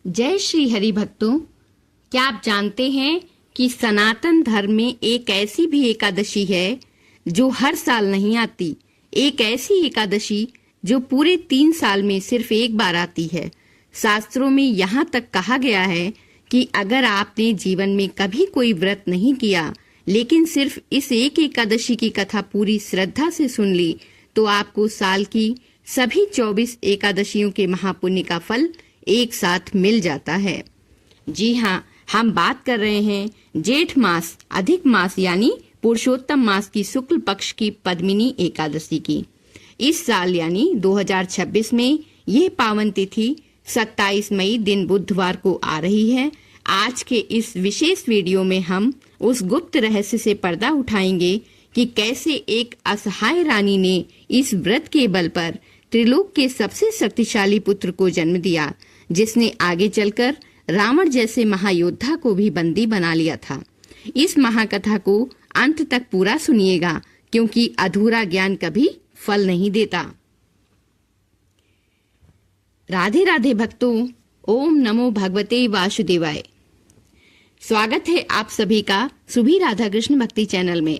जय श्री हरि भक्तों, क्या आप जानते हैं कि सनातन धर्म में एक ऐसी भी एकादशी है जो हर साल नहीं आती। एक ऐसी एकादशी जो पूरे 3 साल में सिर्फ एक बार आती है। शास्त्रों में यहाँ तक कहा गया है कि अगर आपने जीवन में कभी कोई व्रत नहीं किया लेकिन सिर्फ इस एक एकादशी की कथा पूरी श्रद्धा से सुन ली तो आपको साल की सभी 24 एकादशियों के महापुण्य का फल एक साथ मिल जाता है। जी हाँ, हम बात कर रहे हैं जेठ मास अधिक मास यानी पुरुषोत्तम मास की शुक्ल पक्ष की पद्मिनी एकादशी की। इस साल यानी 2026 में यह पावन तिथि 27 मई दिन बुधवार को आ रही है। आज के इस विशेष वीडियो में हम उस गुप्त रहस्य से पर्दा उठाएंगे कि कैसे एक असहाय रानी ने इस व्रत के बल पर त्रिलोक के सबसे शक्तिशाली पुत्र को जन्म दिया, जिसने आगे चलकर रावण जैसे महायोद्धा को भी बंदी बना लिया था। इस महाकथा को अंत तक पूरा सुनिएगा, क्योंकि अधूरा ज्ञान कभी फल नहीं देता। राधे राधे भक्तों, ओम नमो भगवते वासुदेवाय। स्वागत है आप सभी का सुभी राधा कृष्ण भक्ति चैनल में,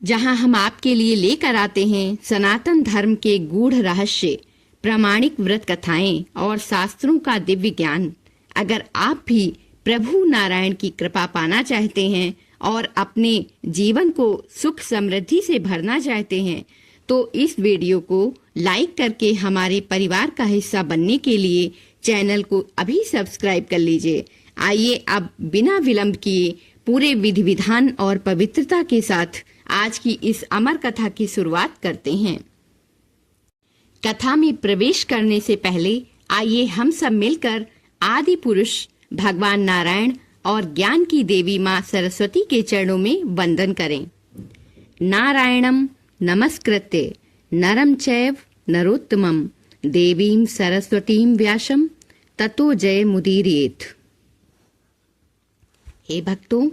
जहां हम आपके लिए लेकर आते हैं सनातन धर्म के गूढ़ रहस्य, प्रामाणिक व्रत कथाएं और शास्त्रों का दिव्य ज्ञान। अगर आप भी प्रभु नारायण की कृपा पाना चाहते हैं और अपने जीवन को सुख समृद्धि से भरना चाहते हैं तो इस वीडियो को लाइक करके हमारे परिवार का हिस्सा बनने के लिए चैनल को अभी सब्सक्राइब कर लीजिए। आइए अब बिना विलंब किए पूरे विधि विधान और पवित्रता के साथ आज की इस अमर कथा की शुरुआत करते हैं। कथा में प्रवेश करने से पहले आइए हम सब मिलकर आदि पुरुष भगवान नारायण और ज्ञान की देवी माँ सरस्वती के चरणों में वंदन करें। नारायणम नमस्कृत्य नरम चैव नरोत्तमम देवीं सरस्वतीं व्यासं ततो जय मुदीरयेत्। हे भक्तों,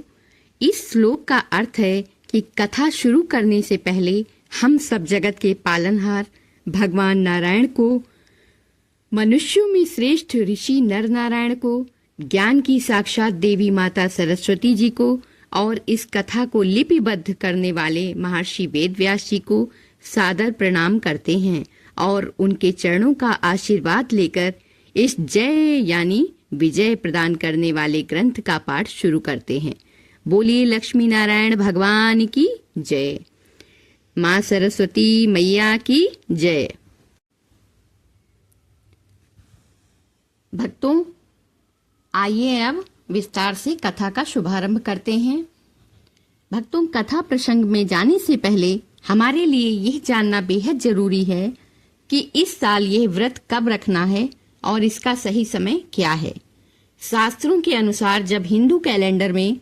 इस श्लोक का अर्थ है कि कथा शुरू करने से पहले हम सब जगत के पालनहार भगवान नारायण को, मनुष्यों में श्रेष्ठ ऋषि नर नारायण को, ज्ञान की साक्षात देवी माता सरस्वती जी को और इस कथा को लिपिबद्ध करने वाले महर्षि वेद व्यास जी को सादर प्रणाम करते हैं और उनके चरणों का आशीर्वाद लेकर इस जय यानी विजय प्रदान करने वाले ग्रंथ का पाठ शुरू करते हैं। बोलिए लक्ष्मी नारायण भगवान की जय, माँ सरस्वती मैया की जय। भक्तों, आइए अब विस्तार से कथा का शुभारंभ करते हैं। भक्तों, कथा प्रसंग में जाने से पहले हमारे लिए यह जानना बेहद जरूरी है कि इस साल यह व्रत कब रखना है और इसका सही समय क्या है। शास्त्रों के अनुसार जब हिंदू कैलेंडर में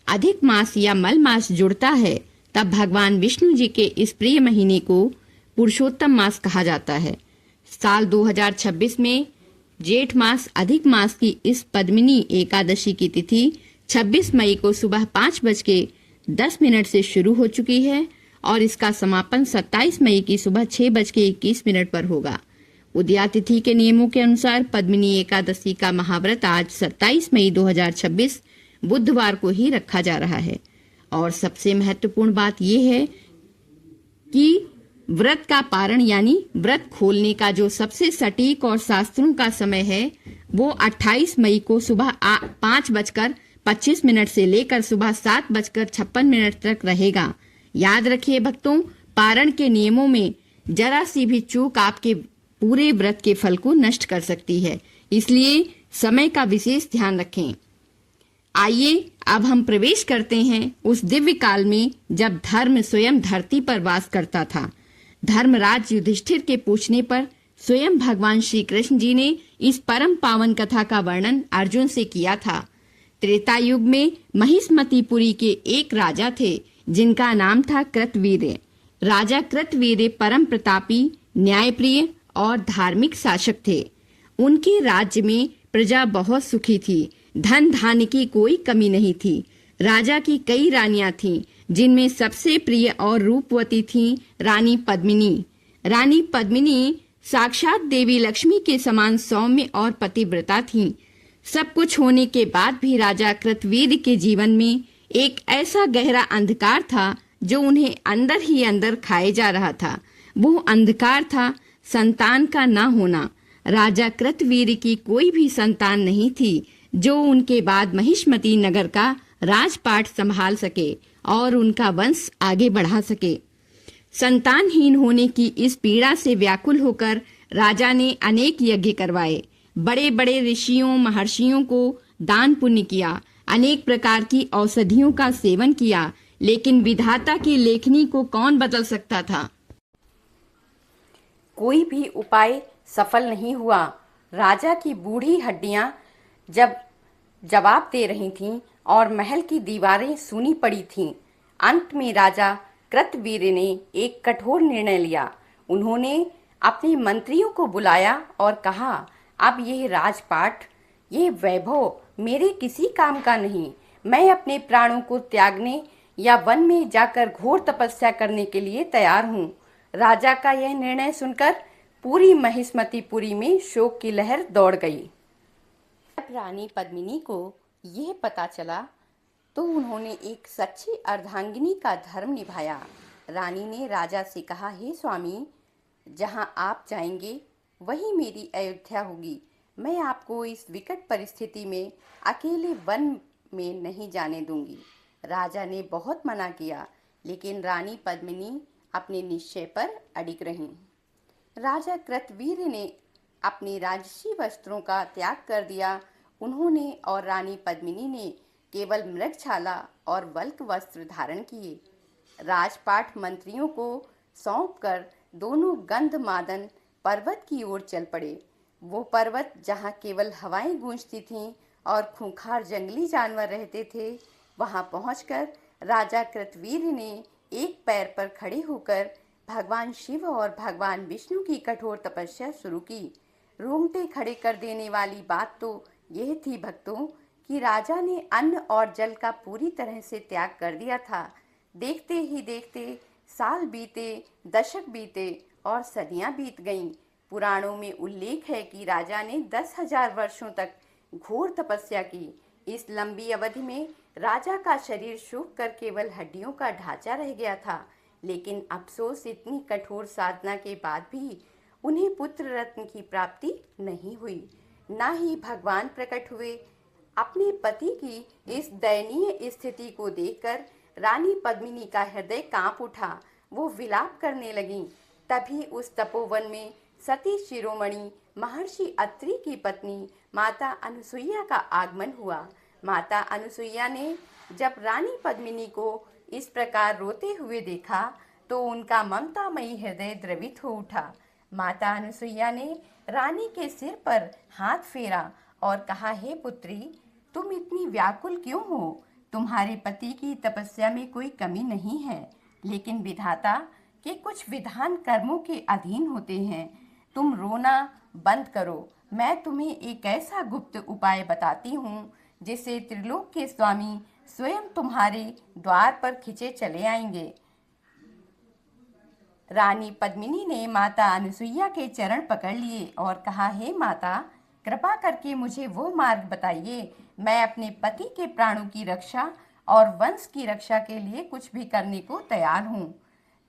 अधिक मास या मल मास जुड़ता है तब भगवान विष्णु जी के इस प्रिय महीने को पुरुषोत्तम मास कहा जाता है। साल 2026 में जेठ मास अधिक मास की इस पद्मिनी एकादशी की तिथि 26 मई को सुबह 5:10 से शुरू हो चुकी है और इसका समापन 27 मई की सुबह 6:21 पर होगा। उदया तिथि के नियमों के अनुसार पद्मिनी एकादशी का महाव्रत आज 27 मई 2026 बुधवार को ही रखा जा रहा है। और सबसे महत्वपूर्ण बात यह है कि व्रत का पारण यानी व्रत खोलने का जो सबसे सटीक और शास्त्रों का समय है वो 28 मई को सुबह 5:25 से लेकर सुबह 7:56 तक रहेगा। याद रखिए भक्तों, पारण के नियमों में जरा सी भी चूक आपके पूरे व्रत के फल को नष्ट कर सकती है, इसलिए समय का विशेष ध्यान रखें। आइए अब हम प्रवेश करते हैं उस दिव्य काल में जब धर्म स्वयं धरती पर वास करता था। धर्मराज युधिष्ठिर के पूछने पर स्वयं भगवान श्री कृष्ण जी ने इस परम पावन कथा का वर्णन अर्जुन से किया था। त्रेता युग में महिष्मतिपुरी के एक राजा थे जिनका नाम था कृतवीर्य। राजा कृतवीर्य परम प्रतापी, न्यायप्रिय और धार्मिक शासक थे। उनके राज्य में प्रजा बहुत सुखी थी, धन धान्य की कोई कमी नहीं थी। राजा की कई रानियां थीं, जिनमें सबसे प्रिय और रूपवती थी रानी पद्मिनी। रानी पद्मिनी साक्षात देवी लक्ष्मी के समान सौम्य और पतिव्रता थीं। सब कुछ होने के बाद भी राजा कृतवीर के जीवन में एक ऐसा गहरा अंधकार था जो उन्हें अंदर ही अंदर खाए जा रहा था। वो अंधकार था संतान का ना होना। राजा कृतवीर की कोई भी संतान नहीं थी जो उनके बाद महिष्मती नगर का राजपाट संभाल सके और उनका वंश आगे बढ़ा सके। संतानहीन होने की इस पीड़ा से व्याकुल होकर राजा ने अनेक यज्ञ करवाए, बड़े बड़े ऋषियों महर्षियों को दान पुण्य किया, अनेक प्रकार की औषधियों का सेवन किया, लेकिन विधाता की लेखनी को कौन बदल सकता था। कोई भी उपाय सफल नहीं हुआ। राजा की बूढ़ी हड्डियां जब जवाब दे रही थीं और महल की दीवारें सूनी पड़ी थीं। अंत में राजा कृतवीर ने एक कठोर निर्णय लिया। उन्होंने अपने मंत्रियों को बुलाया और कहा, अब यह राजपाट, यह वैभव मेरे किसी काम का नहीं। मैं अपने प्राणों को त्यागने या वन में जाकर घोर तपस्या करने के लिए तैयार हूँ। राजा का यह निर्णय सुनकर पूरी महिष्मतीपुरी में शोक की लहर दौड़ गई। जब रानी पद्मिनी को यह पता चला तो उन्होंने एक सच्ची अर्धांगिनी का धर्म निभाया। रानी ने राजा से कहा, हे स्वामी, जहाँ आप जाएंगे वही मेरी अयोध्या होगी। मैं आपको इस विकट परिस्थिति में अकेले वन में नहीं जाने दूंगी। राजा ने बहुत मना किया, लेकिन रानी पद्मिनी अपने निश्चय पर अडिग रहीं। राजा कृतवीर ने अपने राजसी वस्त्रों का त्याग कर दिया। उन्होंने और रानी पद्मिनी ने केवल मृगछाला और वल्क वस्त्र धारण किए। राजपाट मंत्रियों को सौंपकर दोनों गंधमादन पर्वत की ओर चल पड़े। वो पर्वत जहाँ केवल हवाएं गूंजती थीं और खूंखार जंगली जानवर रहते थे, वहाँ पहुंचकर राजा कृतवीर ने एक पैर पर खड़े होकर भगवान शिव और भगवान विष्णु की कठोर तपस्या शुरू की। रोंगटे खड़े कर देने वाली बात तो यह थी भक्तों कि राजा ने अन्न और जल का पूरी तरह से त्याग कर दिया था। देखते ही देखते साल बीते, दशक बीते और सदियां बीत गईं। पुराणों में उल्लेख है कि राजा ने 10,000 वर्षों तक घोर तपस्या की। इस लंबी अवधि में राजा का शरीर सूख कर केवल हड्डियों का ढांचा रह गया था, लेकिन अफसोस इतनी कठोर साधना के बाद भी उन्हें पुत्र रत्न की प्राप्ति नहीं हुई, ना ही भगवान प्रकट हुए। अपने पति की इस दयनीय स्थिति को देखकर रानी पद्मिनी का हृदय कांप उठा। वो विलाप करने लगी। तभी उस तपोवन में सती शिरोमणि महर्षि अत्रि की पत्नी माता अनुसुईया का आगमन हुआ। माता अनुसुईया ने जब रानी पद्मिनी को इस प्रकार रोते हुए देखा तो उनका ममतामयी हृदय द्रवित हो उठा। माता अनुसुईया ने रानी के सिर पर हाथ फेरा और कहा, हे पुत्री, तुम इतनी व्याकुल क्यों हो? तुम्हारे पति की तपस्या में कोई कमी नहीं है, लेकिन विधाता के कुछ विधान कर्मों के अधीन होते हैं। तुम रोना बंद करो। मैं तुम्हें एक ऐसा गुप्त उपाय बताती हूँ जिससे त्रिलोक के स्वामी स्वयं तुम्हारे द्वार पर खिंचे चले आएंगे। रानी पद्मिनी ने माता अनुसुईया के चरण पकड़ लिए और कहा, हे माता, कृपा करके मुझे वो मार्ग बताइए। मैं अपने पति के प्राणों की रक्षा और वंश की रक्षा के लिए कुछ भी करने को तैयार हूँ।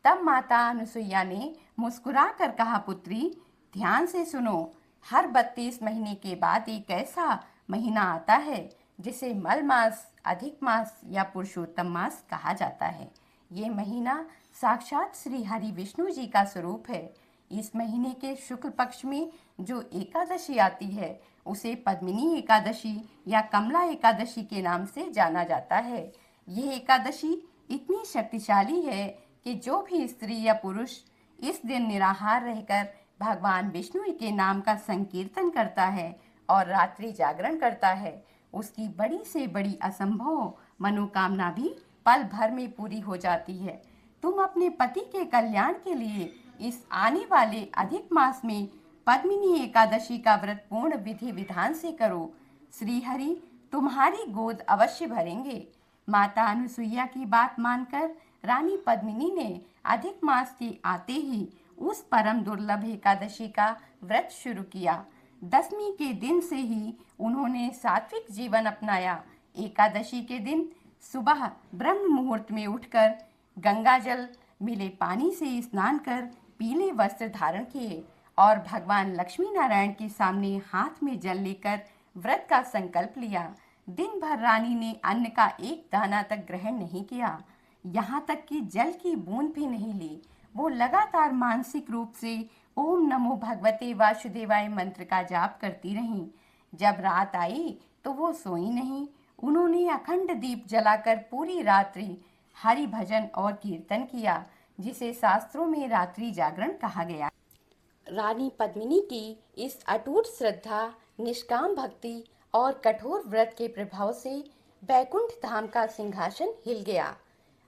तब माता अनुसुईया ने मुस्कुरा कर कहा, पुत्री, ध्यान से सुनो। हर 32 महीने के बाद एक ऐसा महीना आता है जिसे मल मास, अधिक मास या पुरुषोत्तम मास कहा जाता है। ये महीना साक्षात श्री हरि विष्णु जी का स्वरूप है। इस महीने के शुक्ल पक्ष में जो एकादशी आती है उसे पद्मिनी एकादशी या कमला एकादशी के नाम से जाना जाता है। यह एकादशी इतनी शक्तिशाली है कि जो भी स्त्री या पुरुष इस दिन निराहार रहकर भगवान विष्णु के नाम का संकीर्तन करता है और रात्रि जागरण करता है, उसकी बड़ी से बड़ी असंभव मनोकामना भी पल भर में पूरी हो जाती है। तुम अपने पति के कल्याण के लिए इस आने वाले अधिक मास में पद्मिनी एकादशी का व्रत पूर्ण विधि विधान से करो। श्री हरि तुम्हारी गोद अवश्य भरेंगे। माता अनुसुईया की बात मानकर रानी पद्मिनी ने अधिक मास के आते ही उस परम दुर्लभ एकादशी का व्रत शुरू किया। दसवीं के दिन से ही उन्होंने सात्विक जीवन अपनाया। एकादशी के दिन सुबह ब्रह्म मुहूर्त में उठकर गंगा जल मिले पानी से स्नान कर पीले वस्त्र धारण किए और भगवान लक्ष्मी नारायण के सामने हाथ में जल लेकर व्रत का संकल्प लिया। दिन भर रानी ने अन्न का एक दाना तक ग्रहण नहीं किया, यहाँ तक कि जल की बूंद भी नहीं ली। वो लगातार मानसिक रूप से ओम नमो भगवते वासुदेवाय मंत्र का जाप करती रहीं। जब रात आई तो वो सोई नहीं। उन्होंने अखंड दीप जलाकर पूरी रात्रि हरि भजन और कीर्तन किया, जिसे शास्त्रों में रात्रि जागरण कहा गया। रानी पद्मिनी की इस अटूट श्रद्धा, निष्काम भक्ति और कठोर व्रत के प्रभाव से बैकुंठ धाम का सिंहासन हिल गया।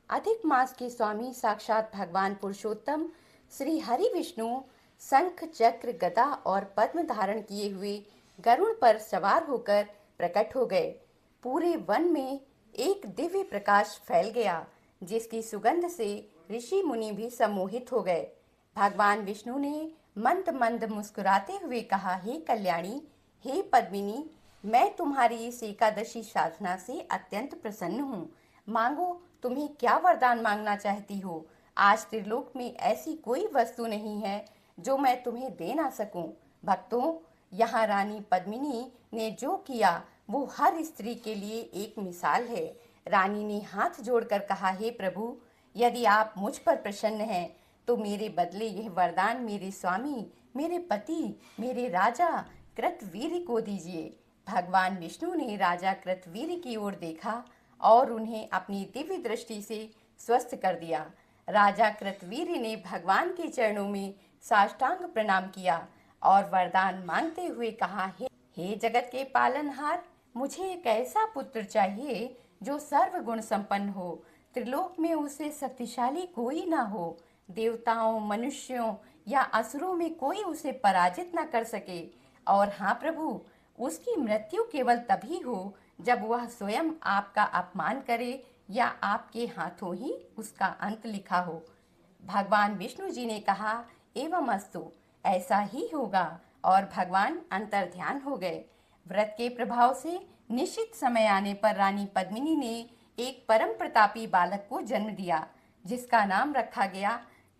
अधिक मास के स्वामी साक्षात भगवान पुरुषोत्तम श्री हरि विष्णु शंख चक्र गदा और पद्म धारण किए हुए गरुड़ पर सवार होकर प्रकट हो गए। पूरे वन में एक दिव्य प्रकाश फैल गया, जिसकी सुगंध से ऋषि मुनि भी सम्मोहित हो गए। भगवान विष्णु ने मंद मंद मुस्कुराते हुए कहा, हे कल्याणी, हे पद्मिनी, मैं तुम्हारी इस एकादशी साधना से अत्यंत प्रसन्न हूँ। मांगो, तुम्हें क्या वरदान मांगना चाहती हो। आज त्रिलोक में ऐसी कोई वस्तु नहीं है जो मैं तुम्हें दे ना सकूं। भक्तों, यहाँ रानी पद्मिनी ने जो किया वो हर स्त्री के लिए एक मिसाल है। रानी ने हाथ जोड़कर कहा, हे प्रभु, यदि आप मुझ पर प्रसन्न हैं तो मेरे बदले यह वरदान मेरे स्वामी, मेरे पति, मेरे राजा कृतवीर को दीजिए। भगवान विष्णु ने राजा कृतवीर की ओर देखा और उन्हें अपनी दिव्य दृष्टि से स्वस्थ कर दिया। राजा कृतवीर ने भगवान के चरणों में साष्टांग प्रणाम किया और वरदान मांगते हुए कहा, हे जगत के पालनहार, मुझे एक ऐसा पुत्र चाहिए जो सर्वगुण संपन्न हो। त्रिलोक में उससे शक्तिशाली कोई ना हो। देवताओं, मनुष्यों या असुरों में कोई उसे पराजित न कर सके। और हाँ प्रभु, उसकी मृत्यु केवल तभी हो जब वह स्वयं आपका अपमान करे या आपके हाथों ही उसका अंत लिखा हो। भगवान विष्णु जी ने कहा, एवं अस्तु, ऐसा ही होगा। और भगवान अंतर्ध्यान हो गए। व्रत के प्रभाव से निश्चित समय आने पर रानी पद्मिनी ने एक परम प्रतापी बालक को जन्म दिया, जिसका नाम रखा गया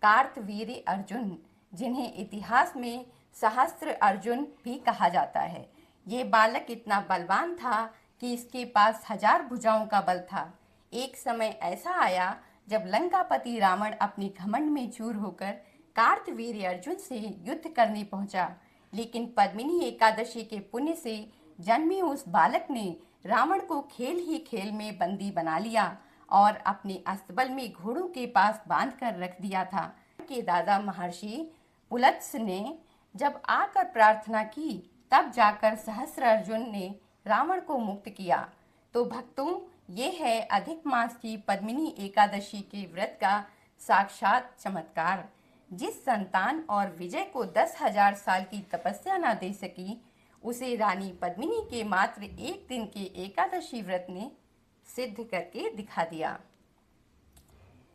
कार्तवीर्य अर्जुन, जिन्हें इतिहास में सहस्त्र अर्जुन भी कहा जाता है। ये बालक इतना बलवान था कि इसके पास 1000 भुजाओं का बल था। एक समय ऐसा आया जब लंकापति रावण अपने घमंड में चूर होकर कार्तवीर्य अर्जुन से युद्ध करने पहुंचा, लेकिन पद्मिनी एकादशी के पुण्य से जन्मे उस बालक ने रावण को खेल ही खेल में बंदी बना लिया और अपने अस्तबल में घोड़ों के पास बांध कर रख दिया था। के दादा महर्षि पुलत्स ने जब आकर प्रार्थना की, तब जाकर सहस्त्र अर्जुन ने रावण को मुक्त किया। तो भक्तों, ये है अधिक मास की पद्मिनी एकादशी के व्रत का साक्षात चमत्कार। जिस संतान और विजय को 10,000 साल की तपस्या न दे सकी, उसे रानी पद्मिनी के मात्र एक दिन के एकादशी व्रत ने सिद्ध करके दिखा दिया।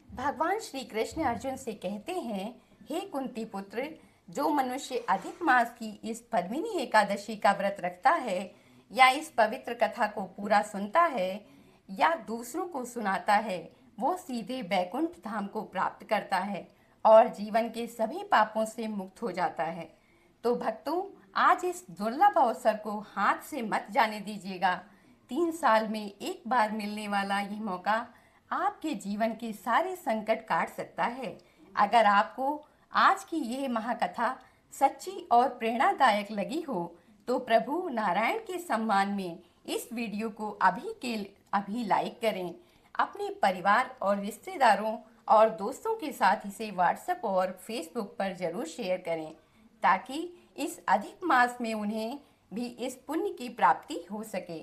भगवान श्री कृष्ण अर्जुन से कहते हैं, हे कुंती पुत्र, जो मनुष्य अधिक मास की इस पद्मिनी एकादशी का व्रत रखता है या इस पवित्र कथा को पूरा सुनता है या दूसरों को सुनाता है, वो सीधे बैकुंठ धाम को प्राप्त करता है और जीवन के सभी पापों से मुक्त हो जाता है। तो भक्तों, आज इस दुर्लभ अवसर को हाथ से मत जाने दीजिएगा। 3 साल में एक बार मिलने वाला यह मौका आपके जीवन के सारे संकट काट सकता है। अगर आपको आज की यह महाकथा सच्ची और प्रेरणादायक लगी हो, तो प्रभु नारायण के सम्मान में इस वीडियो को अभी लाइक करें। अपने परिवार और रिश्तेदारों और दोस्तों के साथ इसे व्हाट्सएप और फेसबुक पर जरूर शेयर करें, ताकि इस अधिक मास में उन्हें भी इस पुण्य की प्राप्ति हो सके।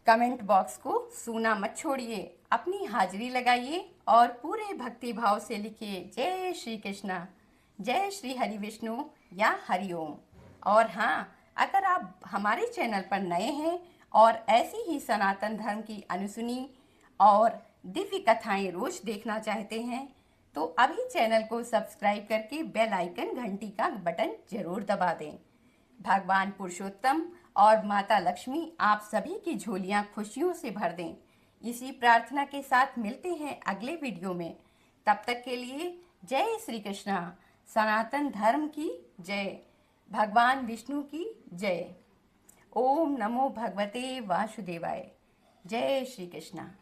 कमेंट बॉक्स को सूना मत छोड़िए, अपनी हाजिरी लगाइए और पूरे भक्ति भाव से लिखिए, जय श्री कृष्ण, जय श्री हरि विष्णु या हरिओम। और हाँ, अगर आप हमारे चैनल पर नए हैं और ऐसी ही सनातन धर्म की अनुसुनी और दिव्य कथाएं रोज देखना चाहते हैं, तो अभी चैनल को सब्सक्राइब करके बेल आइकन घंटी का बटन जरूर दबा दें। भगवान पुरुषोत्तम और माता लक्ष्मी आप सभी की झोलियां खुशियों से भर दें। इसी प्रार्थना के साथ मिलते हैं अगले वीडियो में। तब तक के लिए जय श्री कृष्णा। सनातन धर्म की जय। भगवान विष्णु की जय। ओम नमो भगवते वासुदेवाय। जय श्री कृष्णा।